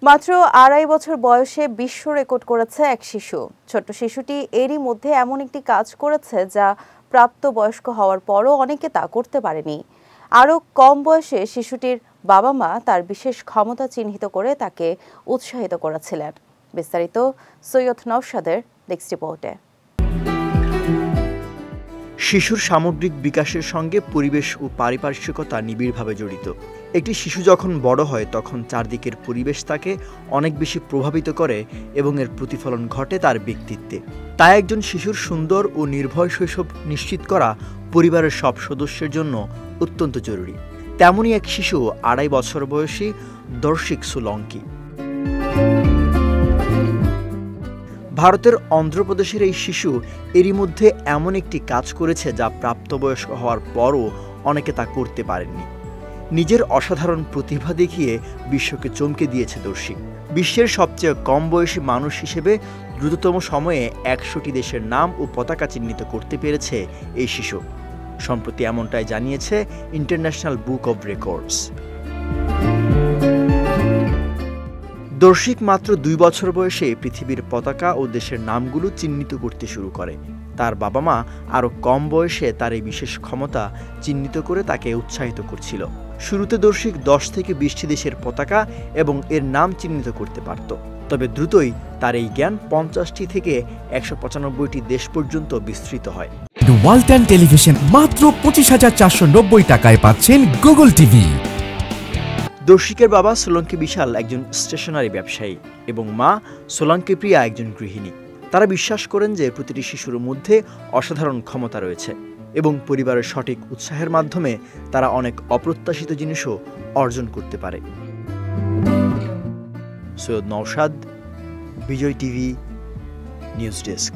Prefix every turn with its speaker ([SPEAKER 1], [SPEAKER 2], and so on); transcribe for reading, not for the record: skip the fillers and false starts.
[SPEAKER 1] মাত্র ২.৫ বছর বয়সে বিশ্ব রেকর্ড করেছে এক শিশু। ছোট্ট শিশুটি এরই মধ্যে এমন একটি কাজ করেছে যা প্রাপ্তবয়স্ক হওয়ার পরও অনেকে তা করতে পারেনি। আরও কম বয়সে শিশুটির বাবা মা তার বিশেষ ক্ষমতা চিহ্নিত করে তাকে উৎসাহিত করেছিলেন। বিস্তারিত সৈয়দ নওশাদের ডেস্ক রিপোর্টে।
[SPEAKER 2] শিশুর সামগ্রিক বিকাশের সঙ্গে পরিবেশ ও পারিপার্শ্বিকতা নিবিড়ভাবে জড়িত। একটি শিশু যখন বড় হয় তখন চারদিকের পরিবেশ তাকে অনেক বেশি প্রভাবিত করে এবং এর প্রতিফলন ঘটে তার ব্যক্তিত্বে। তাই একজন শিশুর সুন্দর ও নির্ভয় শৈশব নিশ্চিত করা পরিবারের সব সদস্যের জন্য অত্যন্ত জরুরি। তেমনই এক শিশু ২.৫ বছর বয়সী দর্শিক সোলঙ্কি। ভারতের অন্ধ্রপ্রদেশের এই শিশু এরই মধ্যে এমন একটি কাজ করেছে যা প্রাপ্তবয়স্ক হওয়ার পরও অনেকে তা করতে পারেননি। নিজের অসাধারণ প্রতিভা দেখিয়ে বিশ্বকে চমকে দিয়েছে দর্শী। বিশ্বের সবচেয়ে কম বয়সী মানুষ হিসেবে দ্রুততম সময়ে ১০০টি দেশের নাম ও পতাকা চিহ্নিত করতে পেরেছে এই শিশু। সম্প্রতি এমনটাই জানিয়েছে ইন্টারন্যাশনাল বুক অব রেকর্ডস। দর্শিক মাত্র ২ বছর বয়সে পৃথিবীর পতাকা ও দেশের নামগুলো চিহ্নিত করতে শুরু করে। তার বাবা মা আরও কম বয়সে তার এই বিশেষ ক্ষমতা চিহ্নিত করে তাকে উৎসাহিত করছিল। শুরুতে দর্শিক ১০ থেকে ২০টি দেশের পতাকা এবং এর নাম চিহ্নিত করতে পারত, তবে দ্রুতই তার এই জ্ঞান ৫০টি থেকে ১৯৫টি দেশ পর্যন্ত বিস্তৃত হয়।
[SPEAKER 3] ওয়ালটন টেলিভিশন মাত্র ২৫,৪৯০ টাকায় পাচ্ছেন গুগল টিভি।
[SPEAKER 2] দর্শিকের বাবা সোলঙ্কি বিশাল একজন স্টেশনারি ব্যবসায়ী এবং মা সোলঙ্কি প্রিয়া একজন গৃহিণী। তারা বিশ্বাস করেন যে প্রতিটি শিশুর মধ্যে অসাধারণ ক্ষমতা রয়েছে এবং পরিবারের সঠিক উৎসাহের মাধ্যমে তারা অনেক অপ্রত্যাশিত জিনিসও অর্জন করতে পারে। সৈয়দ নওশাদ, বিজয় টিভি নিউজ ডেস্ক।